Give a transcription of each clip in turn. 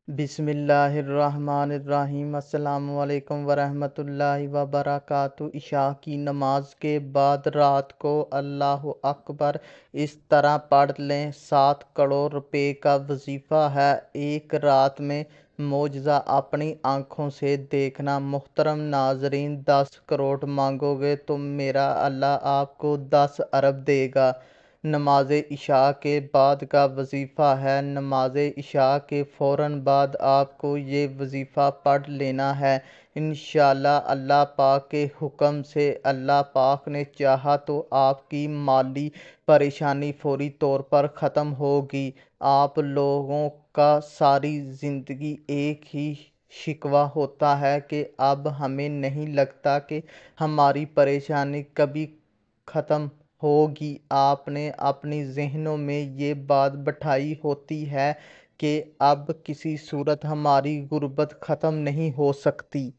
بسم اللہ الرحمن الرحیم۔ السلام علیکم ورحمۃ اللہ وبرکاتہ۔ عشاء کی نماز کے بعد رات کو اللہ اکبر اس طرح پڑھ لیں۔ 7 کروڑ روپے کا وظیفہ ہے۔ ایک رات میں معجزہ اپنی آنکھوں سے دیکھنا۔ محترم ناظرین، 10 کروڑ مانگو گے تو میرا اللہ آپ کو 10 ارب دے گا۔ نماز عشاء کے بعد کا وظیفہ ہے۔ نماز عشاء کے فوراً بعد آپ کو یہ وظیفہ پڑھ لینا ہے۔ انشاءاللہ اللہ پاک کے حکم سے اللہ پاک نے چاہا تو آپ کی مالی پریشانی فوری طور پر ختم ہوگی۔ آپ لوگوں کا ساری زندگی ایک ہی شکوہ ہوتا ہے کہ اب ہمیں نہیں لگتا کہ ہماری پریشانی کبھی ختم ہوگی۔ آپ نے اپنی ذہنوں میں یہ بات بٹھائی ہوتی ہے کہ اب کسی صورت ہماری غربت ختم نہیں ہو سکتی۔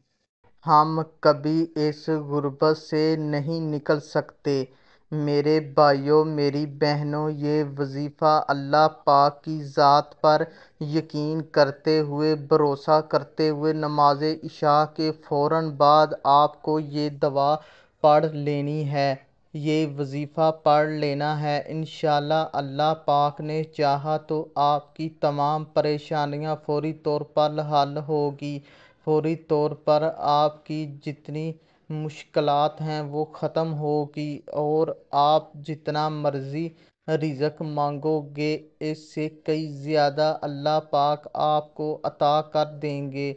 ہم کبھی اس غربت سے نہیں نکل سکتے۔ میرے بھائیوں، میری بہنوں، یہ وظیفہ اللہ پاک کی ذات پر یقین کرتے ہوئے، بھروسہ کرتے ہوئے نماز عشاء کے فوراً بعد آپ کو یہ دعا پڑھ لینی ہے، یہ وظیفہ پڑھ لینا ہے۔ انشاءاللہ اللہ پاک نے چاہا تو آپ کی تمام پریشانیاں فوری طور پر حل ہوگی۔ فوری طور پر آپ کی جتنی مشکلات ہیں وہ ختم ہوگی اور آپ جتنا مرضی رزق مانگو گے اس سے کئی زیادہ اللہ پاک آپ کو عطا کر دیں گے۔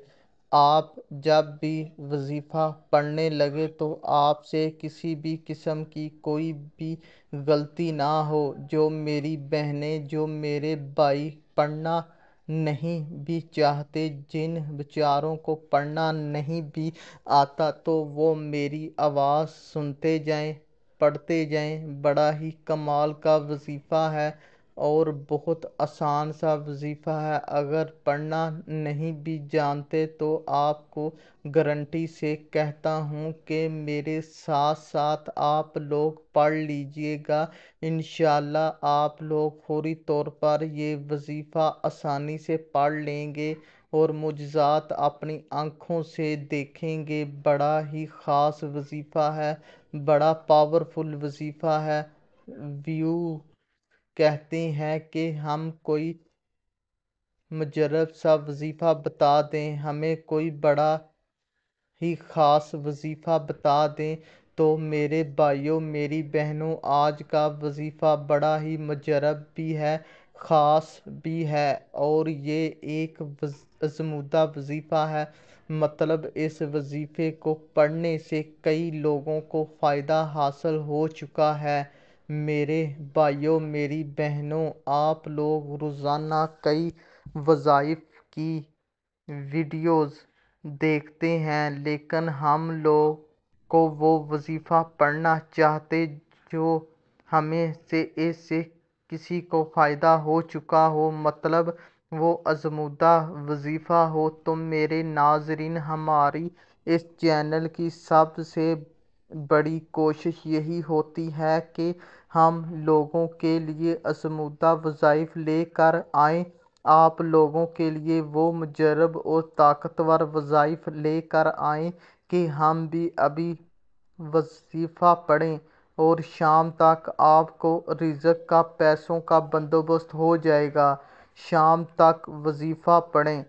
آپ جب بھی وظیفہ پڑھنے لگے تو آپ سے کسی بھی قسم کی کوئی بھی غلطی نہ ہو۔ جو میری بہنیں، جو میرے بھائی پڑھنا نہیں بھی چاہتے، جن بیچاروں کو پڑھنا نہیں بھی آتا، تو وہ میری آواز سنتے جائیں، پڑھتے جائیں۔ بڑا ہی کمال کا وظیفہ ہے اور بہت آسان سا وظیفہ ہے۔ اگر پڑھنا نہیں بھی جانتے تو آپ کو گارنٹی سے کہتا ہوں کہ میرے ساتھ ساتھ آپ لوگ پڑھ لیجئے گا۔ انشاءاللہ آپ لوگ فوری طور پر یہ وظیفہ آسانی سے پڑھ لیں گے اور معجزات اپنی آنکھوں سے دیکھیں گے۔ بڑا ہی خاص وظیفہ ہے، بڑا پاورفل وظیفہ ہے۔ ویو کہتے ہیں کہ ہم کوئی مجرب سا وظیفہ بتا دیں، ہمیں کوئی بڑا ہی خاص وظیفہ بتا دیں تو میرے بھائیوں، میری بہنوں، آج کا وظیفہ بڑا ہی مجرب بھی ہے، خاص بھی ہے اور یہ ایک آزمودہ وظیفہ ہے۔ مطلب اس وظیفے کو پڑھنے سے کئی لوگوں کو فائدہ حاصل ہو چکا ہے۔ میرے بھائیوں، میری بہنوں، آپ لوگ روزانہ کئی وظائف کی ویڈیوز دیکھتے ہیں لیکن ہم لوگ کو وہ وظیفہ پڑھنا چاہتے جو ہمیں سے کسی کو فائدہ ہو چکا ہو، مطلب وہ آزمودہ وظیفہ ہو۔ تو میرے ناظرین، ہماری اس چینل کی سب سے بڑی کوشش یہی ہوتی ہے کہ ہم لوگوں کے لیے آزمودہ وظائف لے کر آئیں، آپ لوگوں کے لیے وہ مجرب اور طاقتور وظائف لے کر آئیں کہ ہم بھی ابھی وظیفہ پڑھیں اور شام تک آپ کو رزق کا، پیسوں کا بندوبست ہو جائے گا۔ شام تک وظیفہ پڑھیں،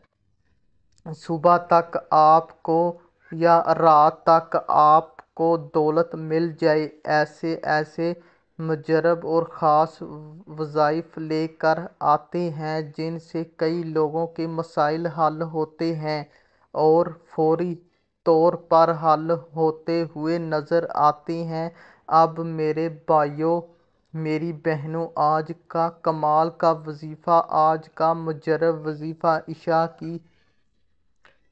صبح تک آپ کو یا رات تک آپ کو دولت مل جائے۔ ایسے ایسے مجرب اور خاص وظائف لے کر آتے ہیں جن سے کئی لوگوں کے مسائل حل ہوتے ہیں اور فوری طور پر حل ہوتے ہوئے نظر آتے ہیں۔ اب میرے بھائیوں، میری بہنوں، آج کا کمال کا وظیفہ، آج کا مجرب وظیفہ، عشاء کی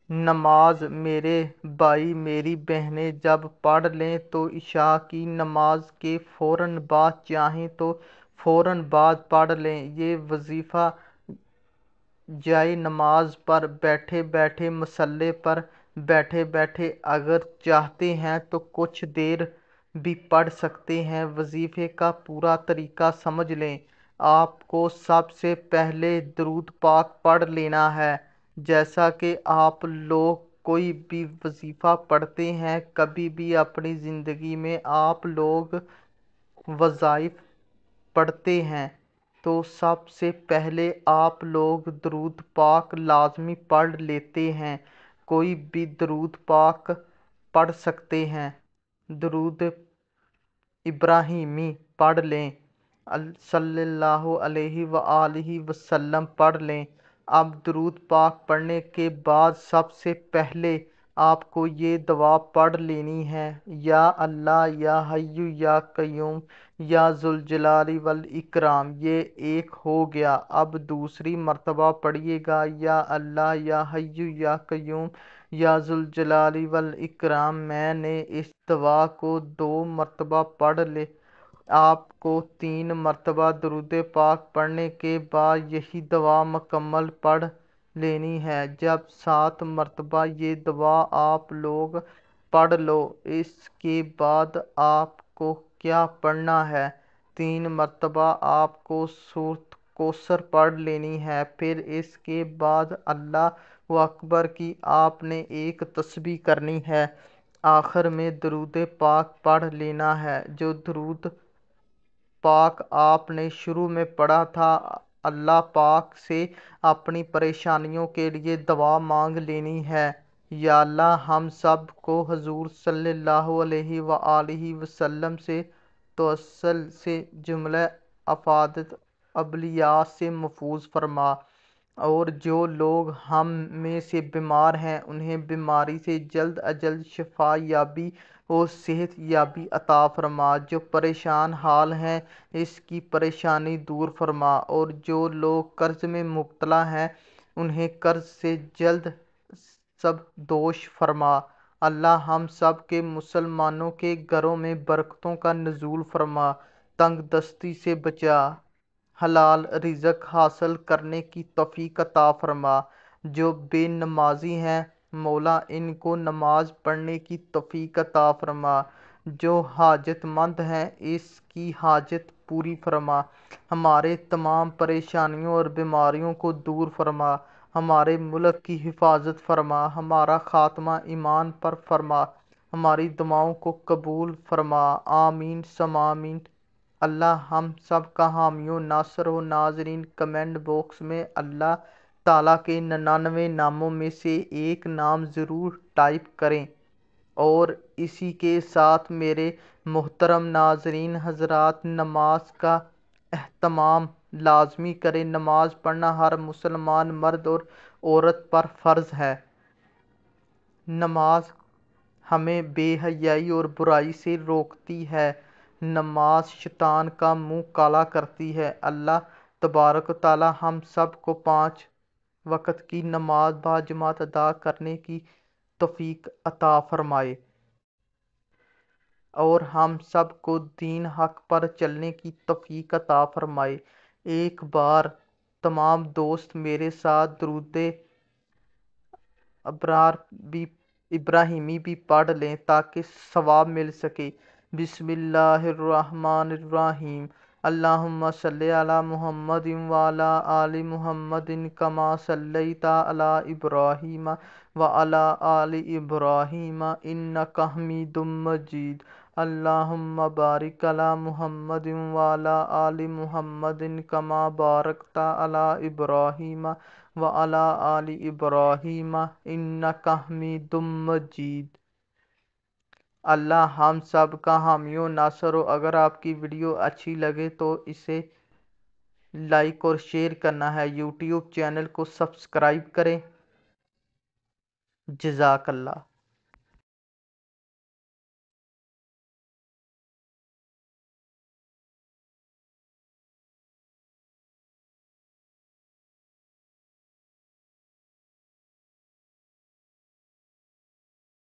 نماز میرے بھائی، میری بہنیں جب پڑھ لیں تو عشاء کی نماز کے فوراً بعد چاہیں تو فوراً بعد پڑھ لیں۔ یہ وظیفہ جائے نماز پر بیٹھے بیٹھے، مصلی پر بیٹھے بیٹھے اگر چاہتے ہیں تو کچھ دیر بھی پڑھ سکتے ہیں۔ وظیفے کا پورا طریقہ سمجھ لیں۔ آپ کو سب سے پہلے درود پاک پڑھ لینا ہے۔ جیسا کہ آپ لوگ کوئی بھی وظیفہ پڑھتے ہیں، کبھی بھی اپنی زندگی میں آپ لوگ وظائف پڑھتے ہیں تو سب سے پہلے آپ لوگ درود پاک لازمی پڑھ لیتے ہیں۔ کوئی بھی درود پاک پڑھ سکتے ہیں، درود ابراہیمی پڑھ لیں، صلی اللہ علیہ وآلہ وسلم پڑھ لیں۔ اب درود پاک پڑھنے کے بعد سب سے پہلے آپ کو یہ دعا پڑھ لینی ہے، یا اللہ یا حی یا قیوم یا ذوالجلال والاکرام۔ یہ ایک ہو گیا۔ اب دوسری مرتبہ پڑھیے گا، یا اللہ یا حی یا قیوم یا ذوالجلال والاکرام۔ میں نے اس دعا کو 2 مرتبہ پڑھ لے۔ آپ کو 3 مرتبہ درود پاک پڑھنے کے بعد یہی دعا مکمل پڑھ لینی ہے۔ جب 7 مرتبہ یہ دعا آپ لوگ پڑھ لو، اس کے بعد آپ کو کیا پڑھنا ہے؟ 3 مرتبہ آپ کو سورۃ کوثر پڑھ لینی ہے۔ پھر اس کے بعد اللہ اکبر کی آپ نے ایک تسبیح کرنی ہے۔ آخر میں درود پاک پڑھ لینا ہے۔ جو درود پاک آپ نے شروع میں پڑھا تھا، اللہ پاک سے اپنی پریشانیوں کے لیے دعا مانگ لینی ہے۔ یا اللہ ہم سب کو حضور صلی اللہ علیہ وآلہ وسلم سے توسل سے جملہ افادت اولیاء سے محفوظ فرما، اور جو لوگ ہم میں سے بیمار ہیں انہیں بیماری سے جلد از جلد شفا یابی اور صحت یابی عطا فرما۔ جو پریشان حال ہیں اس کی پریشانی دور فرما، اور جو لوگ قرض میں مبتلا ہیں انہیں قرض سے جلد سبکدوش فرما۔ اللہ ہم سب کے مسلمانوں کے گھروں میں برکتوں کا نزول فرما، تنگ دستی سے بچا، حلال رزق حاصل کرنے کی توفیق عطا فرما۔ جو بے نمازی ہیں مولا ان کو نماز پڑھنے کی توفیق عطا فرما۔ جو حاجت مند ہیں اس کی حاجت پوری فرما۔ ہمارے تمام پریشانیوں اور بیماریوں کو دور فرما۔ ہمارے ملک کی حفاظت فرما۔ ہمارا خاتمہ ایمان پر فرما۔ ہماری دعاؤں کو قبول فرما۔ آمین ثم آمین۔ اللہ ہم سب کا حامی و ناصر ہو۔ ناظرین کمنٹ باکس میں اللہ تعالیٰ کے 99 ناموں میں سے ایک نام ضرور ٹائپ کریں، اور اسی کے ساتھ میرے محترم ناظرین حضرات نماز کا اہتمام لازمی کریں۔ نماز پڑھنا ہر مسلمان مرد اور عورت پر فرض ہے۔ نماز ہمیں بے حیائی اور برائی سے روکتی ہے۔ نماز شیطان کا منہ کالا کرتی ہے۔ اللہ تبارک و تعالی ہم سب کو 5 وقت کی نماز باجماعت ادا کرنے کی توفیق عطا فرمائے، اور ہم سب کو دین حق پر چلنے کی توفیق عطا فرمائے۔ ایک بار تمام دوست میرے ساتھ درود ابراہیمی بھی پڑھ لیں تاکہ ثواب مل سکے۔ بسم اللہ الرحمن الرحیم۔ اللہم صلی علی محمد وعلی آل محمد کما صلیت علی ابراہیم وعلی آل ابراہیم انک حمید مجید۔ اللہم بارک علی محمد وعلی آل محمد کما بارکت علی ابراہیم وعلی آل ابراہیم انک حمید مجید۔ اللہ ہم سب کا حامی و ناصر ہو۔ اگر آپ کی ویڈیو اچھی لگے تو اسے لائک اور شیئر کرنا ہے۔ یوٹیوب چینل کو سبسکرائب کریں۔ جزاک اللہ۔